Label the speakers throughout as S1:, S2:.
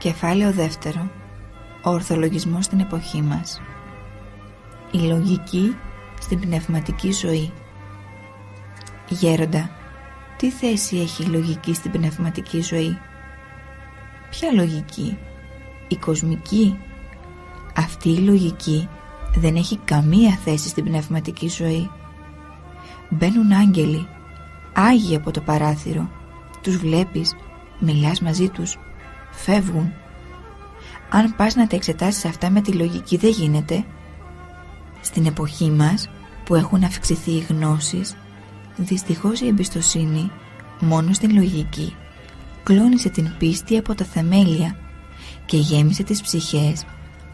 S1: Κεφάλαιο δεύτερο. Ο ορθολογισμός στην εποχή μας. Η λογική στην πνευματική ζωή. Γέροντα, τι θέση έχει η λογική στην πνευματική ζωή? Ποια λογική? Η κοσμική? Αυτή η λογική δεν έχει καμία θέση στην πνευματική ζωή. Μπαίνουν άγγελοι, άγιοι από το παράθυρο. Τους βλέπεις, μιλάς μαζί τους, φεύγουν. Αν πας να τα εξετάσεις αυτά με τη λογική, δεν γίνεται. Στην εποχή μας που έχουν αυξηθεί οι γνώσεις, δυστυχώς η εμπιστοσύνη μόνο στην λογική κλώνησε την πίστη από τα θεμέλια και γέμισε τις ψυχές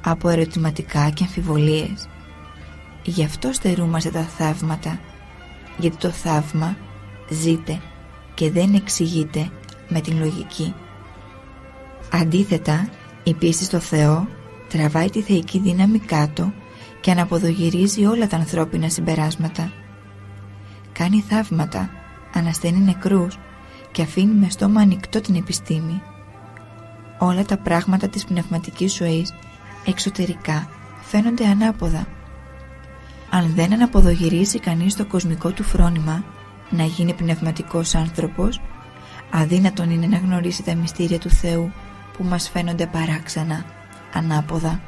S1: από ερωτηματικά και αμφιβολίες. Γι' αυτό στερούμαστε τα θαύματα, γιατί το θαύμα ζείται και δεν εξηγείται με την λογική. Αντίθετα, η πίστη στο Θεό τραβάει τη θεϊκή δύναμη κάτω και αναποδογυρίζει όλα τα ανθρώπινα συμπεράσματα. Κάνει θαύματα, ανασταίνει νεκρούς και αφήνει με στόμα ανοιχτό την επιστήμη. Όλα τα πράγματα της πνευματικής ζωής εξωτερικά φαίνονται ανάποδα. Αν δεν αναποδογυρίσει κανείς το κοσμικό του φρόνημα να γίνει πνευματικός άνθρωπος, αδύνατον είναι να γνωρίσει τα μυστήρια του Θεού που μας φαίνονται παράξενα, ανάποδα.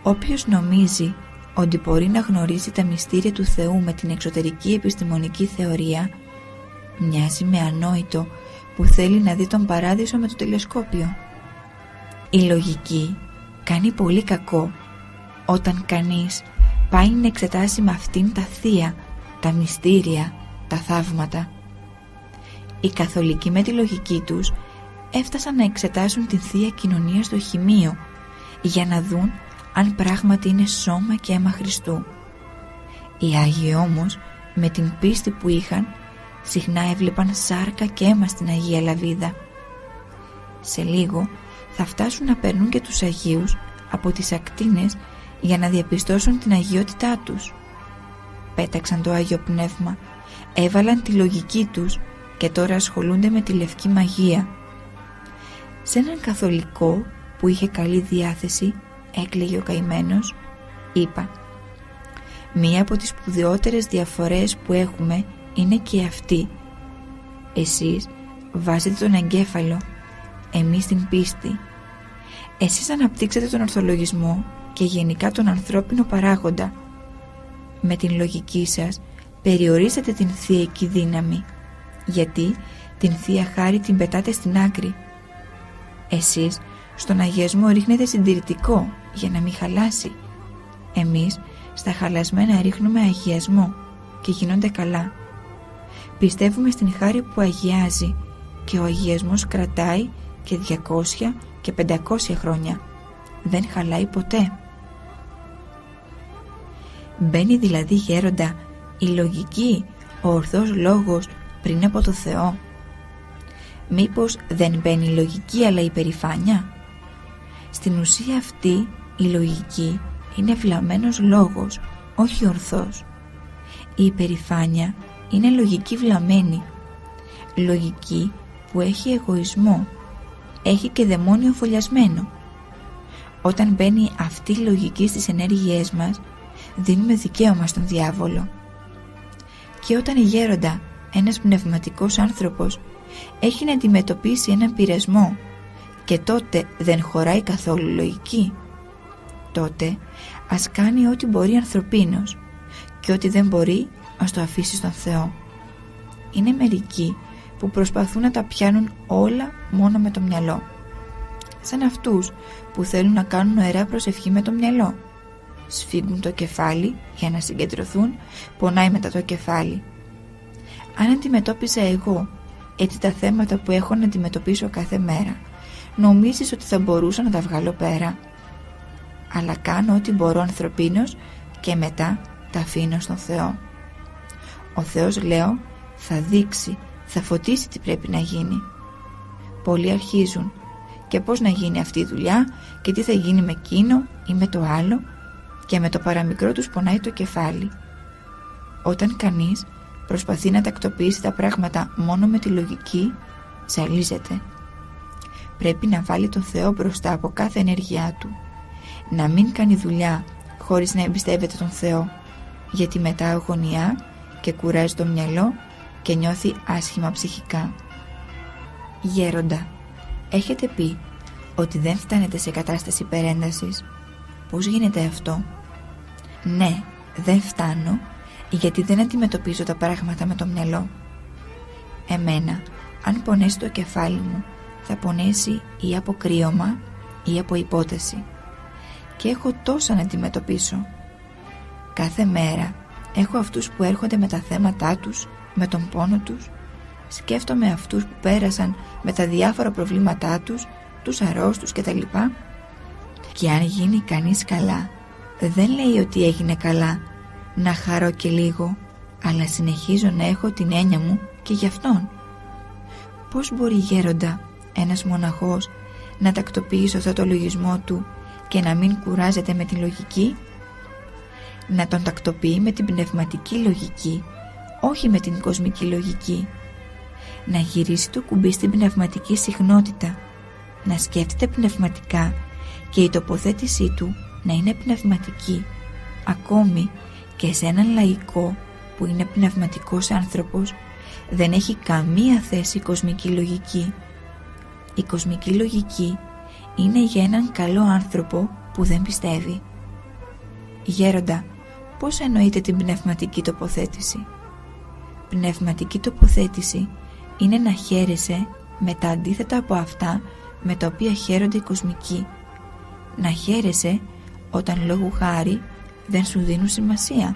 S1: Όποιος νομίζει ότι μπορεί να γνωρίσει τα μυστήρια του Θεού με την εξωτερική επιστημονική θεωρία, μοιάζει με ανόητο που θέλει να δει τον παράδεισο με το τηλεσκόπιο. Η λογική κάνει πολύ κακό όταν κανείς πάει να εξετάσει με αυτήν τα θεία, τα μυστήρια, τα θαύματα. Οι καθολικοί με τη λογική τους έφτασαν να εξετάσουν την θεία κοινωνία στο χημείο για να δουν αν πράγματι είναι σώμα και αίμα Χριστού. Οι Άγιοι όμως με την πίστη που είχαν συχνά έβλεπαν σάρκα και αίμα στην Αγία Λαβίδα. Σε λίγο θα φτάσουν να περνούν και τους Αγίους από τις ακτίνες για να διαπιστώσουν την αγιότητά τους. Πέταξαν το Άγιο Πνεύμα, έβαλαν τη λογική τους και τώρα ασχολούνται με τη λευκή μαγεία. Σε έναν καθολικό που είχε καλή διάθεση, έκλαιγε ο καημένος, είπα: «Μία από τις σπουδαιότερες διαφορές που έχουμε είναι και αυτή. Εσείς βάζετε τον εγκέφαλο, εμείς την πίστη. Εσείς αναπτύξατε τον ορθολογισμό και γενικά τον ανθρώπινο παράγοντα. Με την λογική σας περιορίσατε την θεϊκή δύναμη, γιατί την Θεία Χάρη την πετάτε στην άκρη. Εσείς στον αγιασμό ρίχνετε συντηρητικό για να μην χαλάσει. Εμείς στα χαλασμένα ρίχνουμε αγιασμό και γίνονται καλά. Πιστεύουμε στην χάρη που αγιάζει και ο αγιασμός κρατάει και 200 και 500 χρόνια. Δεν χαλάει ποτέ». Μπαίνει δηλαδή, γέροντα, η λογική, ο ορθός λόγος πριν από το Θεό? Μήπως δεν μπαίνει η λογική αλλά η περηφάνεια? Στην ουσία αυτή η λογική είναι βλαμμένος λόγος, όχι ορθός. Η υπερηφάνεια είναι λογική βλαμμένη, λογική που έχει εγωισμό, έχει και δαιμόνιο φωλιασμένο. Όταν μπαίνει αυτή η λογική στις ενέργειές μας, δίνουμε δικαίωμα στον διάβολο. Και όταν, γέροντα, ένας πνευματικός άνθρωπος έχει να αντιμετωπίσει έναν πειρασμό και τότε δεν χωράει καθόλου λογική, τότε ας κάνει ό,τι μπορεί ανθρωπίνος και ό,τι δεν μπορεί ας το αφήσει στον Θεό. Είναι μερικοί που προσπαθούν να τα πιάνουν όλα μόνο με το μυαλό, σαν αυτούς που θέλουν να κάνουν νοερά προσευχή με το μυαλό. Σφίγγουν το κεφάλι για να συγκεντρωθούν, πονάει μετά το κεφάλι. Αν αντιμετώπιζα εγώ έτσι τα θέματα που έχω να αντιμετωπίσω κάθε μέρα, νομίζεις ότι θα μπορούσα να τα βγάλω πέρα? Αλλά κάνω ό,τι μπορώ ανθρωπίνος και μετά τα αφήνω στον Θεό. Ο Θεός, λέω, θα δείξει, θα φωτίσει τι πρέπει να γίνει. Πολλοί αρχίζουν και πώς να γίνει αυτή η δουλειά και τι θα γίνει με εκείνο ή με το άλλο, και με το παραμικρό τους πονάει το κεφάλι. Όταν κανείς προσπαθεί να τακτοποιήσει τα πράγματα μόνο με τη λογική, ζαλίζεται. πρέπει να βάλει τον Θεό μπροστά από κάθε ενέργειά του, να μην κάνει δουλειά χωρίς να εμπιστεύεται τον Θεό, γιατί μετά αγωνιά και κουράζει το μυαλό και νιώθει άσχημα ψυχικά. Γέροντα, έχετε πει ότι δεν φτάνετε σε κατάσταση υπερέντασης. Πώς γίνεται αυτό? Ναι, δεν φτάνω, γιατί δεν αντιμετωπίζω τα πράγματα με το μυαλό. Εμένα, αν πονέσει το κεφάλι μου, θα πονέσει ή από κρύωμα ή από υπόταση, και έχω τόσα να αντιμετωπίσω. Κάθε μέρα έχω αυτούς που έρχονται με τα θέματά τους, με τον πόνο τους. Σκέφτομαι αυτούς που πέρασαν με τα διάφορα προβλήματά τους, τους αρρώστους κτλ. Και αν γίνει κανείς καλά, δεν λέει ότι έγινε καλά, να χαρώ και λίγο, αλλά συνεχίζω να έχω την έννοια μου και γι' αυτόν. Πώς μπορεί, γέροντα, ένας μοναχός να τακτοποιήσει σωστά το λογισμό του και να μην κουράζεται με τη λογική? Να τον τακτοποιεί με την πνευματική λογική, όχι με την κοσμική λογική. Να γυρίσει το κουμπί στην πνευματική συχνότητα, να σκέφτεται πνευματικά και η τοποθέτησή του να είναι πνευματική, ακόμη και σε έναν λαϊκό που είναι πνευματικός άνθρωπος δεν έχει καμία θέση η κοσμική λογική. Η κοσμική λογική είναι για έναν καλό άνθρωπο που δεν πιστεύει. Γέροντα, πώς εννοείται την πνευματική τοποθέτηση? Πνευματική τοποθέτηση είναι να χαίρεσαι με τα αντίθετα από αυτά με τα οποία χαίρονται οι κοσμικοί. Να χαίρεσαι όταν λόγου χάρη δεν σου δίνουν σημασία.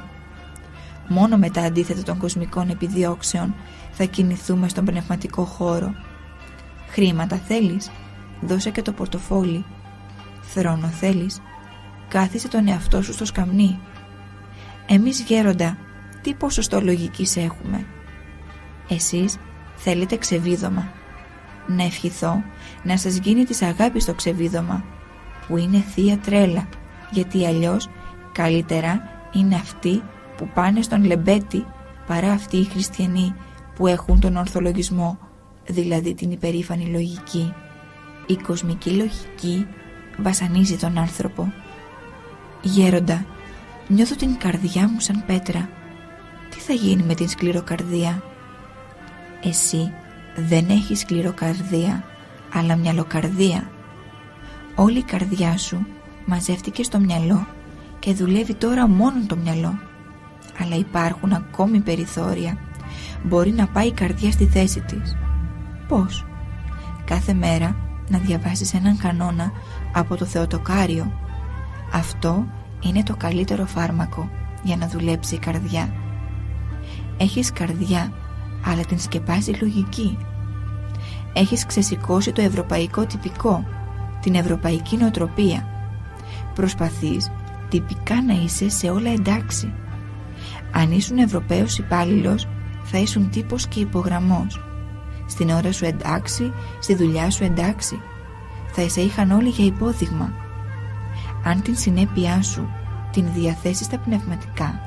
S1: Μόνο με τα αντίθετα των κοσμικών επιδιώξεων θα κινηθούμε στον πνευματικό χώρο. Χρήματα θέλεις? Δώσε και το πορτοφόλι. Θρόνο θέλεις? Κάθισε τον εαυτό σου στο σκαμνί. Εμείς, γέροντα, τι ποσοστό λογικής έχουμε? Εσείς θέλετε ξεβίδωμα. Να ευχηθώ να σας γίνει της αγάπης το ξεβίδωμα, που είναι θεία τρέλα, γιατί αλλιώς καλύτερα είναι αυτοί που πάνε στον λεμπέτη παρά αυτοί οι χριστιανοί που έχουν τον ορθολογισμό, δηλαδή την υπερήφανη λογική. Η κοσμική λογική βασανίζει τον άνθρωπο. Γέροντα, νιώθω την καρδιά μου σαν πέτρα. Τι θα γίνει με την σκληροκαρδία? Εσύ δεν έχεις σκληροκαρδία, αλλά μυαλοκαρδία. Όλη η καρδιά σου μαζεύτηκε στο μυαλό και δουλεύει τώρα μόνο το μυαλό. Αλλά υπάρχουν ακόμη περιθώρια. Μπορεί να πάει η καρδιά στη θέση της. Πώς? Κάθε μέρα να διαβάσεις έναν κανόνα από το Θεοτοκάριο. Αυτό είναι το καλύτερο φάρμακο για να δουλέψει η καρδιά. Έχεις καρδιά, αλλά την σκεπάζει η λογική. Έχεις ξεσηκώσει το ευρωπαϊκό τυπικό, την ευρωπαϊκή νοοτροπία. Προσπαθείς τυπικά να είσαι σε όλα εντάξει. Αν ήσουν Ευρωπαίος υπάλληλος, θα ήσουν τύπος και υπογραμμός. Στην ώρα σου εντάξει, στη δουλειά σου εντάξει. Θα σε είχαν όλοι για υπόδειγμα. Αν την συνέπειά σου την διαθέσεις στα πνευματικά,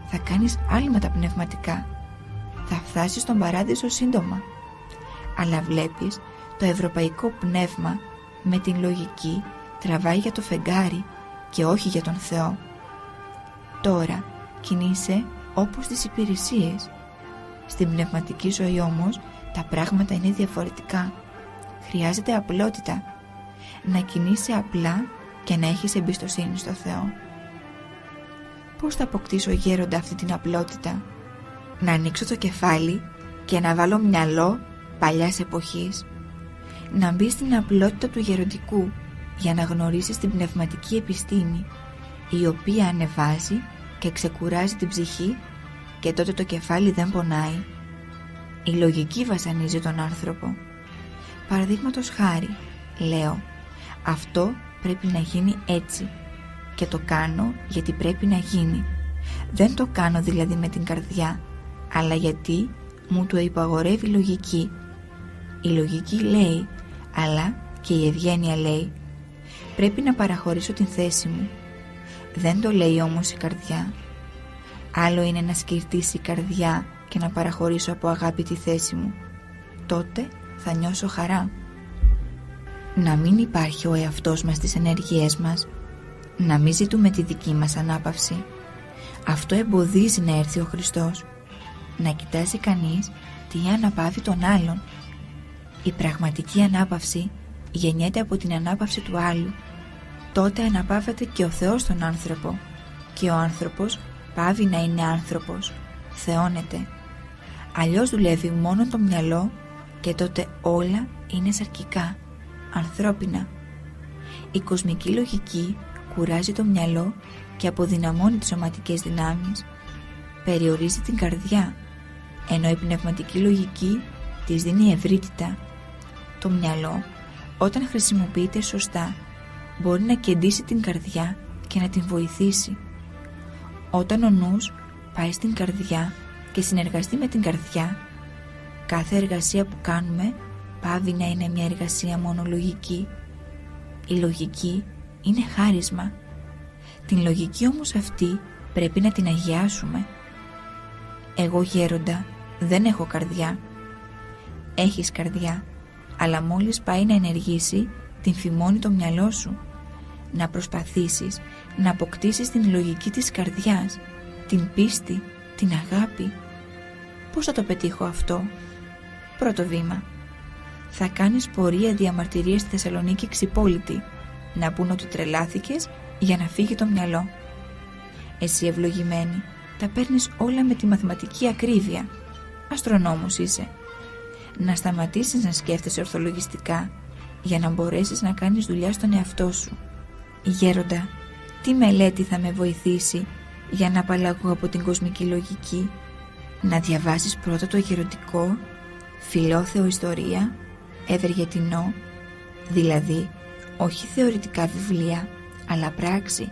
S1: θα κάνεις άλμα τα πνευματικά. Θα φτάσεις στον παράδεισο σύντομα. Αλλά βλέπεις, το ευρωπαϊκό πνεύμα με την λογική τραβάει για το φεγγάρι και όχι για τον Θεό. Τώρα κινείσαι όπως τις υπηρεσίες. Στην πνευματική ζωή όμως τα πράγματα είναι διαφορετικά. Χρειάζεται απλότητα. Να κινείσαι απλά και να έχεις εμπιστοσύνη στο Θεό. Πώς θα αποκτήσω, γέροντα, αυτή την απλότητα? Να ανοίξω το κεφάλι και να βάλω μυαλό παλιάς εποχής. Να μπει στην απλότητα του γεροντικού για να γνωρίσεις την πνευματική επιστήμη, η οποία ανεβάζει και ξεκουράζει την ψυχή, και τότε το κεφάλι δεν πονάει. Η λογική βασανίζει τον άνθρωπο. Παραδείγματος χάρη, λέω, αυτό πρέπει να γίνει έτσι και το κάνω γιατί πρέπει να γίνει. Δεν το κάνω δηλαδή με την καρδιά, αλλά γιατί μου το υπαγορεύει η λογική. Η λογική λέει, αλλά και η ευγένεια λέει, πρέπει να παραχωρήσω την θέση μου. Δεν το λέει όμως η καρδιά. Άλλο είναι να σκυρτήσει η καρδιά και να παραχωρήσω από αγάπη τη θέση μου. Τότε θα νιώσω χαρά. Να μην υπάρχει ο εαυτός μας στις ενέργειές μας, να μην ζητούμε τη δική μας ανάπαυση. Αυτό εμποδίζει να έρθει ο Χριστός. Να κοιτάζει κανείς τι αναπαύει τον άλλον. Η πραγματική ανάπαυση γεννιέται από την ανάπαυση του άλλου. Τότε αναπαύεται και ο Θεός τον άνθρωπο και ο άνθρωπος πάβει να είναι άνθρωπος, θεώνεται. Αλλιώς δουλεύει μόνο το μυαλό και τότε όλα είναι σαρκικά, ανθρώπινα. Η κοσμική λογική κουράζει το μυαλό και αποδυναμώνει τις σωματικές δυνάμεις. Περιορίζει την καρδιά, ενώ η πνευματική λογική της δίνει ευρύτητα. Το μυαλό, όταν χρησιμοποιείται σωστά, μπορεί να κεντήσει την καρδιά και να την βοηθήσει. Όταν ο νους πάει στην καρδιά και συνεργαστεί με την καρδιά, κάθε εργασία που κάνουμε πάβει να είναι μια εργασία μόνο λογική. Η λογική είναι χάρισμα. Την λογική όμως αυτή πρέπει να την αγιάσουμε. Εγώ, γέροντα, δεν έχω καρδιά. Έχεις καρδιά, αλλά μόλις πάει να ενεργήσει, την φημώνει το μυαλό σου. Να προσπαθήσεις να αποκτήσεις την λογική της καρδιάς, την πίστη, την αγάπη. Πώς θα το πετύχω αυτό? Πρώτο βήμα. Θα κάνεις πορεία διαμαρτυρίας στη Θεσσαλονίκη ξυπόλυτη, να πούν ότι τρελάθηκες για να φύγει το μυαλό. Εσύ, ευλογημένη, τα παίρνεις όλα με τη μαθηματική ακρίβεια. Αστρονόμος είσαι. Να σταματήσεις να σκέφτεσαι ορθολογιστικά για να μπορέσεις να κάνεις δουλειά στον εαυτό σου. Γέροντα, τι μελέτη θα με βοηθήσει για να απαλλαγώ από την κοσμική λογική? Να διαβάσεις πρώτα το γεροντικό, φιλόθεο ιστορία, ευεργετινό, δηλαδή όχι θεωρητικά βιβλία, αλλά πράξη,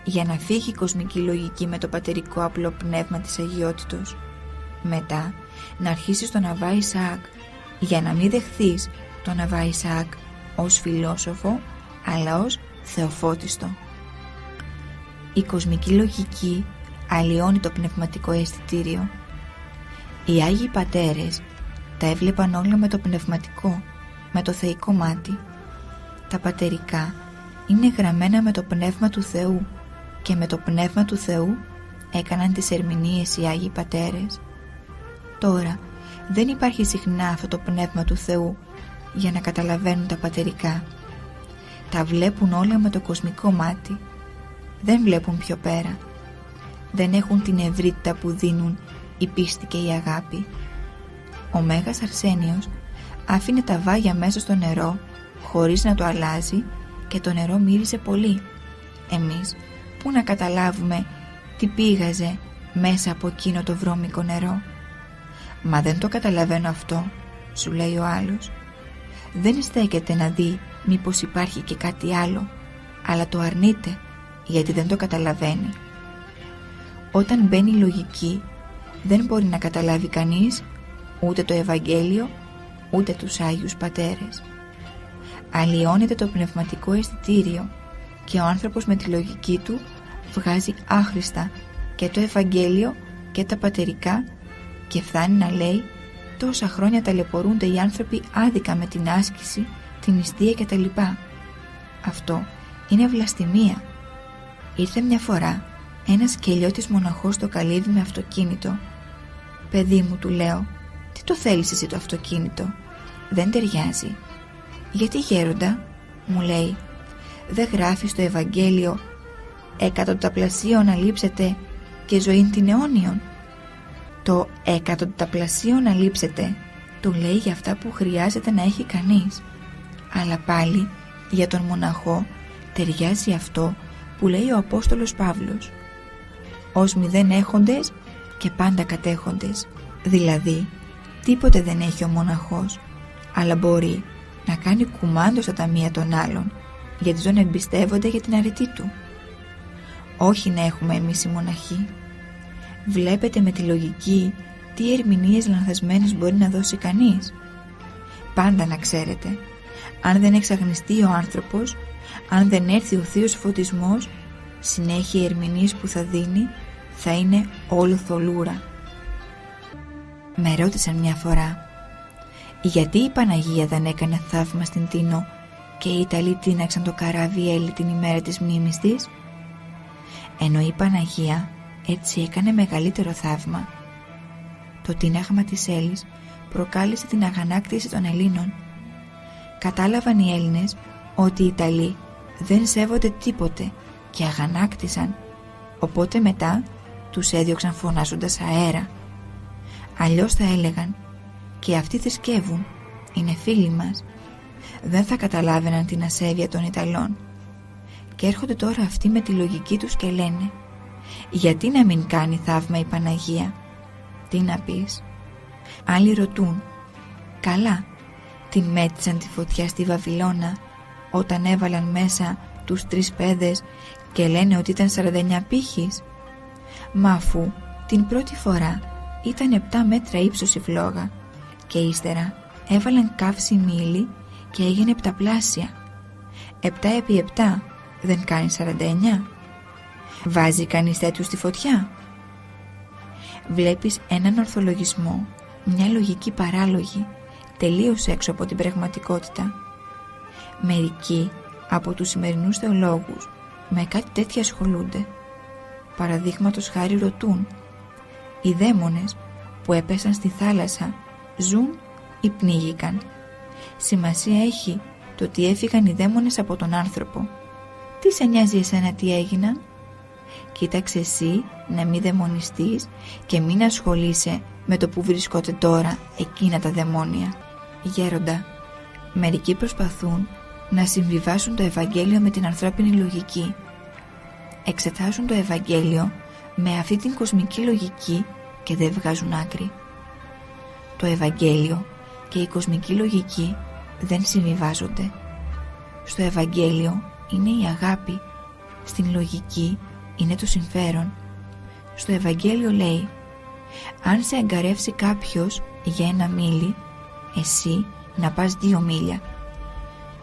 S1: για να φύγει η κοσμική λογική με το πατερικό απλό πνεύμα της αγιότητος. Μετά να αρχίσεις τον Αββά Ισαάκ, για να μην δεχθείς τον Αββά Ισαάκ ως φιλόσοφο, αλλά ως θεοφώτιστο. Η κοσμική λογική αλλοιώνει το πνευματικό αισθητήριο. Οι Άγιοι Πατέρες τα έβλεπαν όλα με το πνευματικό, με το θεϊκό μάτι. Τα πατερικά είναι γραμμένα με το πνεύμα του Θεού και με το πνεύμα του Θεού έκαναν τις ερμηνείες οι Άγιοι Πατέρες. Τώρα δεν υπάρχει συχνά αυτό το πνεύμα του Θεού για να καταλαβαίνουν τα πατερικά. Τα βλέπουν όλα με το κοσμικό μάτι. Δεν βλέπουν πιο πέρα. Δεν έχουν την ευρύτητα που δίνουν η πίστη και η αγάπη. Ο Μέγας Αρσένιος άφηνε τα βάγια μέσα στο νερό χωρίς να το αλλάζει και το νερό μύριζε πολύ. Εμείς πού να καταλάβουμε τι πήγαζε μέσα από εκείνο το βρώμικο νερό? Μα δεν το καταλαβαίνω αυτό, σου λέει ο άλλος. Δεν στέκεται να δει μήπως υπάρχει και κάτι άλλο, αλλά το αρνείται γιατί δεν το καταλαβαίνει. Όταν μπαίνει η λογική, δεν μπορεί να καταλάβει κανείς ούτε το Ευαγγέλιο ούτε τους Άγιους Πατέρες. Αλλοιώνεται το πνευματικό αισθητήριο και ο άνθρωπος με τη λογική του βγάζει άχρηστα και το Ευαγγέλιο και τα πατερικά και φτάνει να λέει τόσα χρόνια ταλαιπωρούνται οι άνθρωποι άδικα με την άσκηση, την νηστεία κτλ. Αυτό είναι βλαστημία. Ήρθε μια φορά ένας κελιώτης μοναχός στο καλύβι με αυτοκίνητο. «Παιδί μου», του λέω, «τι το θέλεις εσύ το αυτοκίνητο? Δεν ταιριάζει». «Γιατί, γέροντα?» μου λέει, «δεν γράφει στο Ευαγγέλιο εκατονταπλασίων αλείψετε και ζωήν την αιώνιον?» Το εκατονταπλασίων αλείψετε το λέει για αυτά που χρειάζεται να έχει κανείς, αλλά πάλι για τον μοναχό ταιριάζει αυτό που λέει ο Απόστολος Παύλος, «ως μηδέν έχοντες και πάντα κατέχοντες», δηλαδή τίποτε δεν έχει ο μοναχός, αλλά μπορεί να κάνει κουμάντο στα ταμεία των άλλων γιατί τον εμπιστεύονται για την αρετή του. Όχι να έχουμε εμείς οι μοναχοί. Βλέπετε με τη λογική τι ερμηνείες λανθασμένες μπορεί να δώσει κανείς. Πάντα να ξέρετε, αν δεν εξαγνιστεί ο άνθρωπος, αν δεν έρθει ο θείος φωτισμός, συνέχεια οι ερμηνείες που θα δίνει θα είναι όλο θολούρα. Με ρώτησαν μια φορά, γιατί η Παναγία δεν έκανε θαύμα στην Τίνο και οι Ιταλοί τίναξαν το καράβι Έλλη την ημέρα της μνήμης της, ενώ η Παναγία έτσι έκανε μεγαλύτερο θαύμα. Το τίναγμα της Έλλης προκάλεσε την αγανάκτηση των Ελλήνων. Κατάλαβαν οι Έλληνες ότι οι Ιταλοί δεν σέβονται τίποτε και αγανάκτησαν, οπότε μετά τους έδιωξαν φωνάζοντας αέρα. Αλλιώς θα έλεγαν «Και αυτοί θρησκεύουν, είναι φίλοι μας». Δεν θα καταλάβαιναν την ασέβεια των Ιταλών. Και έρχονται τώρα αυτοί με τη λογική τους και λένε «Γιατί να μην κάνει θαύμα η Παναγία?» Τι να πεις? Άλλοι ρωτούν «Καλά, την μέτρησαν τη φωτιά στη Βαβυλώνα όταν έβαλαν μέσα τους 3 παιδες και λένε ότι ήταν 49 πύχης? Μα αφού την πρώτη φορά ήταν 7 μέτρα ύψος η φλόγα και ύστερα έβαλαν καύση μήλι και έγινε 7πλάσια. 7 επί 7 δεν κάνει 49? Βάζει κανείς τέτοιους στη φωτιά?» Βλέπεις έναν ορθολογισμό, μια λογική παράλογη, τελείως έξω από την πραγματικότητα. Μερικοί από τους σημερινούς θεολόγους με κάτι τέτοια ασχολούνται. Παραδείγματος χάρη ρωτούν «Οι δαίμονες που έπεσαν στη θάλασσα ζουν ή πνίγηκαν?» Σημασία έχει το ότι έφυγαν οι δαίμονες από τον άνθρωπο. Τι σε νοιάζει εσένα τι έγιναν? Κοίταξε εσύ να μην δαιμονιστείς και μην ασχολείσαι με το που βρίσκονται τώρα εκείνα τα δαιμόνια. Γέροντα, μερικοί προσπαθούν να συμβιβάσουν το Ευαγγέλιο με την ανθρώπινη λογική. Εξετάζουν το Ευαγγέλιο με αυτή την κοσμική λογική και δεν βγάζουν άκρη. Το Ευαγγέλιο και η κοσμική λογική δεν συμβιβάζονται. Στο Ευαγγέλιο είναι η αγάπη, στην λογική είναι το συμφέρον. Στο Ευαγγέλιο λέει «Αν σε αγκαρεύσει κάποιος για 1 μίλι, εσύ να πας 2 μίλια».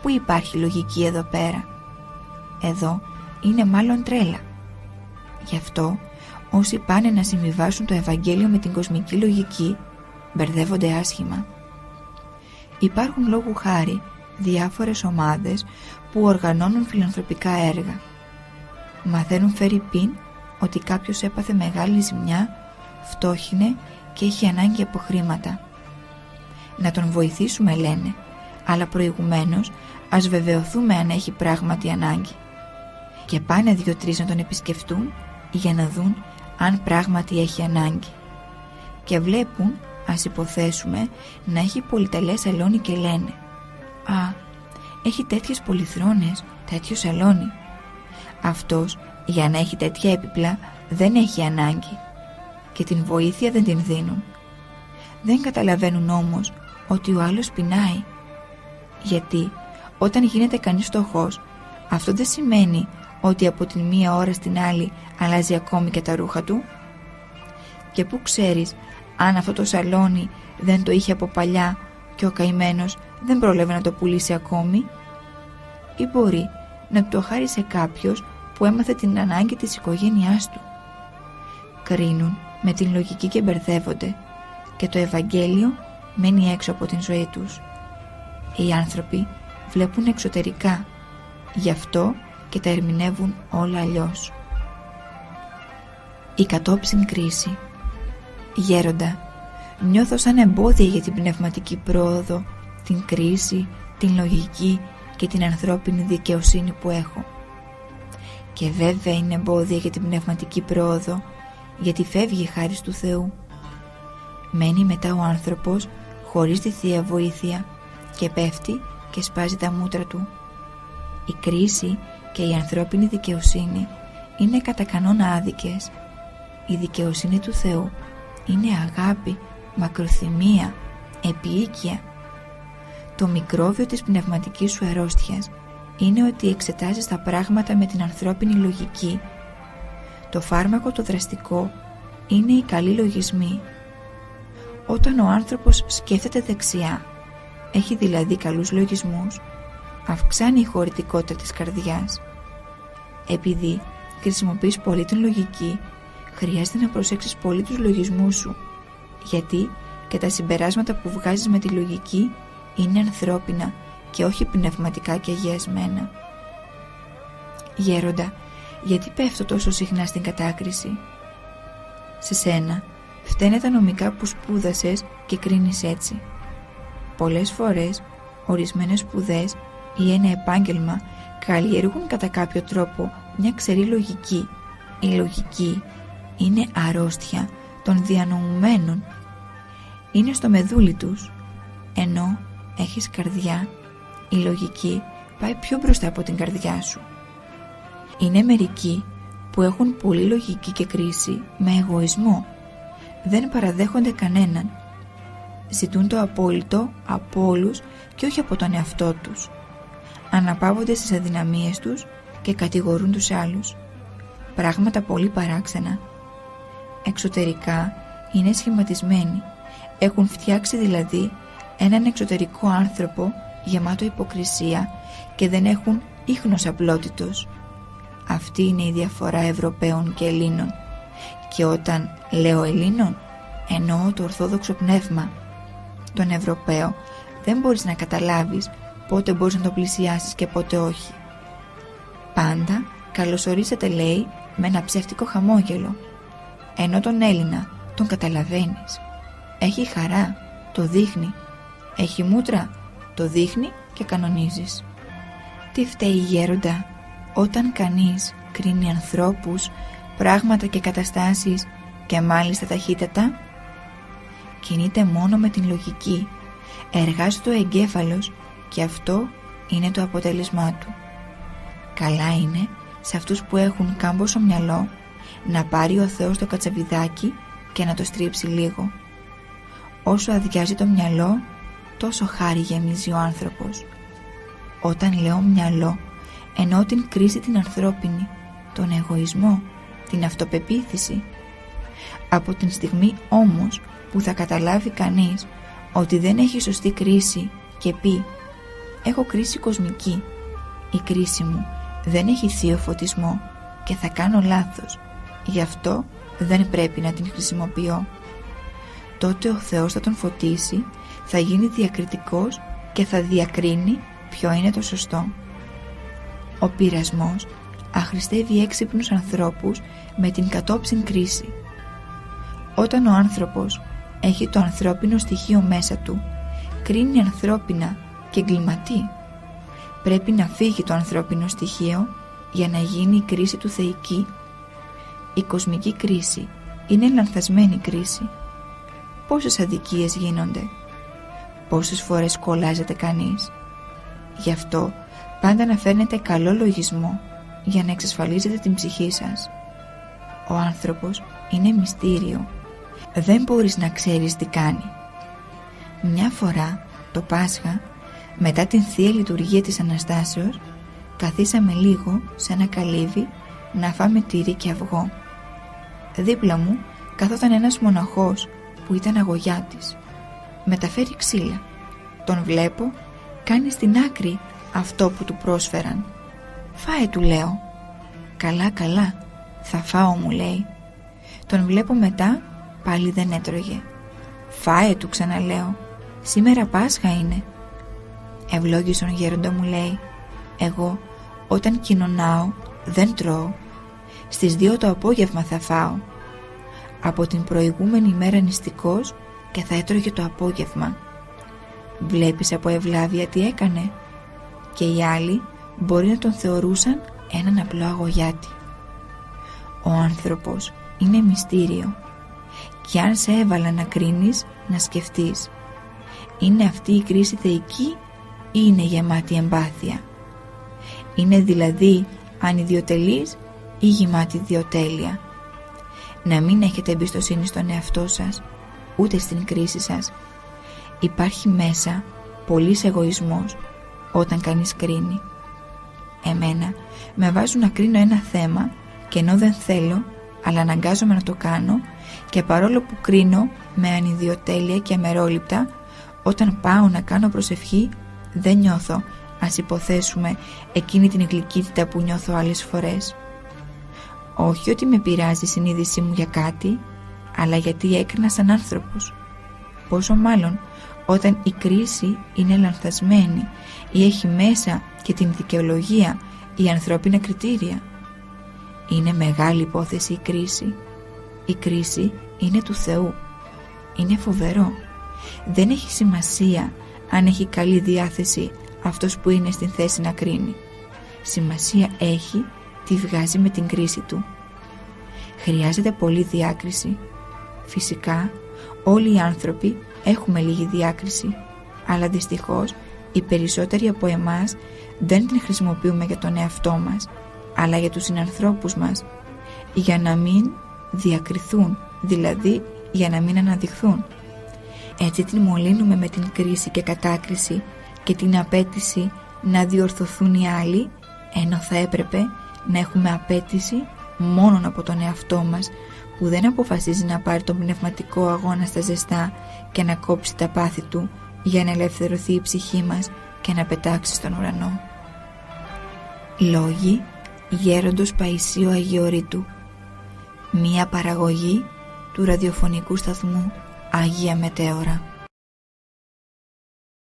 S1: Πού υπάρχει λογική εδώ πέρα? Εδώ είναι μάλλον τρέλα. Γι' αυτό όσοι πάνε να συμβιβάσουν το Ευαγγέλιο με την κοσμική λογική μπερδεύονται άσχημα. Υπάρχουν λόγου χάρη διάφορες ομάδες που οργανώνουν φιλανθρωπικά έργα. Μαθαίνουν φερειπίν ότι κάποιος έπαθε μεγάλη ζημιά, φτώχινε και έχει ανάγκη από χρήματα. Να τον βοηθήσουμε λένε, αλλά προηγουμένως ας βεβαιωθούμε αν έχει πράγματι ανάγκη. Και πάνε 2-3 να τον επισκεφτούν για να δουν αν πράγματι έχει ανάγκη. Και βλέπουν, ας υποθέσουμε, να έχει πολυτελές σαλόνι και λένε «Α, έχει τέτοιες πολυθρόνες, τέτοιο σαλόνι». Αυτός για να έχει τέτοια έπιπλα δεν έχει ανάγκη και την βοήθεια δεν την δίνουν. Δεν καταλαβαίνουν όμως ότι ο άλλος πεινάει. Γιατί όταν γίνεται κανείς φτωχός, αυτό δεν σημαίνει ότι από την μία ώρα στην άλλη αλλάζει ακόμη και τα ρούχα του. Και πού ξέρεις αν αυτό το σαλόνι δεν το είχε από παλιά και ο καημένος δεν πρόλαβε να το πουλήσει ακόμη? Ή μπορεί να το χάρισε κάποιος που έμαθε την ανάγκη της οικογένειάς του. Κρίνουν με την λογική και μπερδεύονται και το Ευαγγέλιο μένει έξω από την ζωή τους. Οι άνθρωποι βλέπουν εξωτερικά, γι' αυτό και τα ερμηνεύουν όλα αλλιώς. Η κατόψιν κρίση. Γέροντα, νιώθω σαν εμπόδια για την πνευματική πρόοδο, την κρίση, την λογική και την ανθρώπινη δικαιοσύνη που έχω. Και βέβαια είναι εμπόδια για την πνευματική πρόοδο, γιατί φεύγει η χάρις του Θεού. Μένει μετά ο άνθρωπος χωρίς τη Θεία Βοήθεια και πέφτει και σπάζει τα μούτρα του. Η κρίση και η ανθρώπινη δικαιοσύνη είναι κατά κανόνα άδικες. Η δικαιοσύνη του Θεού είναι αγάπη, μακροθυμία, επιοίκεια. Το μικρόβιο της πνευματικής σου αρρώστιας είναι ότι εξετάζεις τα πράγματα με την ανθρώπινη λογική. Το φάρμακο το δραστικό είναι οι καλοί λογισμοί. Όταν ο άνθρωπος σκέφτεται δεξιά, έχει δηλαδή καλούς λογισμούς, αυξάνει η χωρητικότητα της καρδιάς. Επειδή χρησιμοποιείς πολύ την λογική, χρειάζεται να προσέξεις πολύ τους λογισμούς σου, γιατί και τα συμπεράσματα που βγάζεις με τη λογική είναι ανθρώπινα και όχι πνευματικά και αγιασμένα. Γέροντα, γιατί πέφτω τόσο συχνά στην κατάκριση? Σε σένα φταίνε τα νομικά που σπούδασες και κρίνεις έτσι. Πολλές φορές ορισμένες σπουδές ή ένα επάγγελμα καλλιεργούν κατά κάποιο τρόπο μια ξερή λογική. Η λογική είναι αρρώστια των διανοουμένων. Είναι στο μεδούλι τους. Ενώ έχεις καρδιά, η λογική πάει πιο μπροστά από την καρδιά σου. Είναι μερικοί που έχουν πολλή λογική και κρίση με εγωισμό. Δεν παραδέχονται κανέναν. Ζητούν το απόλυτο από όλους και όχι από τον εαυτό τους. Αναπαύονται στις αδυναμίες τους και κατηγορούν τους άλλους. Πράγματα πολύ παράξενα. Εξωτερικά είναι σχηματισμένοι. Έχουν φτιάξει δηλαδή έναν εξωτερικό άνθρωπο γεμάτο υποκρισία και δεν έχουν ίχνος απλότητος. Αυτή είναι η διαφορά Ευρωπαίων και Ελλήνων. Και όταν λέω Ελλήνων, εννοώ το ορθόδοξο πνεύμα. Τον Ευρωπαίο δεν μπορείς να καταλάβεις πότε μπορείς να το πλησιάσεις και πότε όχι. Πάντα καλωσορίσατε, λέει, με ένα ψεύτικο χαμόγελο. Ενώ τον Έλληνα τον καταλαβαίνεις. Έχει χαρά, το δείχνει. Έχει μούτρα, το δείχνει και κανονίζεις. Τι φταίει, γέροντα, όταν κανείς κρίνει ανθρώπους, πράγματα και καταστάσεις και μάλιστα ταχύτατα? Κινείται μόνο με την λογική. Εργάζεται ο εγκέφαλος και αυτό είναι το αποτέλεσμά του. Καλά είναι σε αυτούς που έχουν κάμποσο μυαλό να πάρει ο Θεός το κατσαβιδάκι και να το στρίψει λίγο. Όσο αδειάζει το μυαλό, τόσο χάρη γεμίζει ο άνθρωπος. Όταν λέω μυαλό, εννοώ την κρίση την ανθρώπινη, τον εγωισμό, την αυτοπεποίθηση. Από την στιγμή όμως που θα καταλάβει κανείς ότι δεν έχει σωστή κρίση και πει «Έχω κρίση κοσμική, η κρίση μου δεν έχει θείο φωτισμό και θα κάνω λάθος, γι' αυτό δεν πρέπει να την χρησιμοποιώ», τότε ο Θεός θα τον φωτίσει, θα γίνει διακριτικός και θα διακρίνει ποιο είναι το σωστό. Ο πειρασμός αχρηστεύει έξυπνους ανθρώπους με την κατόψιν κρίση. Όταν ο άνθρωπος έχει το ανθρώπινο στοιχείο μέσα του, κρίνει ανθρώπινα και εγκληματεί. Πρέπει να φύγει το ανθρώπινο στοιχείο για να γίνει η κρίση του θεϊκή. Η κοσμική κρίση είναι λανθασμένη κρίση. Πόσες αδικίες γίνονται, πόσες φορές κολλάζεται κανείς. Γι' αυτό πάντα να φέρνετε καλό λογισμό για να εξασφαλίζετε την ψυχή σας. Ο άνθρωπος είναι μυστήριο. Δεν μπορείς να ξέρεις τι κάνει. Μια φορά το Πάσχα, μετά την Θεία Λειτουργία της Αναστάσεως, καθίσαμε λίγο σε ένα καλύβι να φάμε τυρί και αυγό. Δίπλα μου καθόταν ένας μοναχός που ήταν αγωγιάτης. Μεταφέρει ξύλα. Τον βλέπω, κάνει στην άκρη αυτό που του πρόσφεραν. «Φάε», του λέω. «Καλά, καλά, θα φάω», μου λέει. Τον βλέπω μετά, πάλι δεν έτρωγε. «Φάε», του ξαναλέω, «σήμερα Πάσχα είναι». «Ευλόγησον γέροντα», μου λέει. «Εγώ όταν κοινωνάω δεν τρώω. Στις 2 το απόγευμα θα φάω». Από την προηγούμενη μέρα νηστικός και θα έτρωγε το απόγευμα. Βλέπεις από ευλάβεια τι έκανε. Και οι άλλοι μπορεί να τον θεωρούσαν έναν απλό αγωγιάτη. Ο άνθρωπος είναι μυστήριο. Και αν σε έβαλα να κρίνεις, να σκεφτείς, είναι αυτή η κρίση θεϊκή ή είναι γεμάτη εμπάθεια? Είναι δηλαδή ανιδιοτελής ή γεμάτη ιδιοτέλεια? Να μην έχετε εμπιστοσύνη στον εαυτό σας, ούτε στην κρίση σας. Υπάρχει μέσα πολύς εγωισμός όταν κανείς κρίνει. Εμένα με βάζουν να κρίνω ένα θέμα και ενώ δεν θέλω, αλλά αναγκάζομαι να το κάνω, και παρόλο που κρίνω με ανιδιοτέλεια και αμερόληπτα, όταν πάω να κάνω προσευχή δεν νιώθω, ας υποθέσουμε, εκείνη την γλυκύτητα που νιώθω άλλες φορές. Όχι ότι με πειράζει η συνείδησή μου για κάτι, αλλά γιατί έκρινα σαν άνθρωπος. Πόσο μάλλον όταν η κρίση είναι λανθασμένη ή έχει μέσα και την δικαιολογία ή ανθρώπινα κριτήρια? Είναι μεγάλη υπόθεση η κρίση. Η κρίση είναι του Θεού. Είναι φοβερό. Δεν έχει σημασία αν έχει καλή διάθεση αυτός που είναι στην θέση να κρίνει. Σημασία έχει τι βγάζει με την κρίση του. Χρειάζεται πολλή διάκριση. Φυσικά όλοι οι άνθρωποι έχουμε λίγη διάκριση, αλλά δυστυχώς οι περισσότεροι από εμάς δεν την χρησιμοποιούμε για τον εαυτό μας, αλλά για τους συνανθρώπους μας, για να μην διακριθούν, δηλαδή για να μην αναδειχθούν. Έτσι την μολύνουμε με την κρίση και κατάκριση και την απέτηση να διορθωθούν οι άλλοι, ενώ θα έπρεπε να έχουμε απέτηση μόνον από τον εαυτό μας, που δεν αποφασίζει να πάρει τον πνευματικό αγώνα στα ζεστά και να κόψει τα πάθη του για να ελευθερωθεί η ψυχή μας και να πετάξει στον ουρανό. Λόγοι Γέροντος Παϊσίου Αγιορείτου. Μία παραγωγή του ραδιοφωνικού σταθμού Αγία Μετέωρα.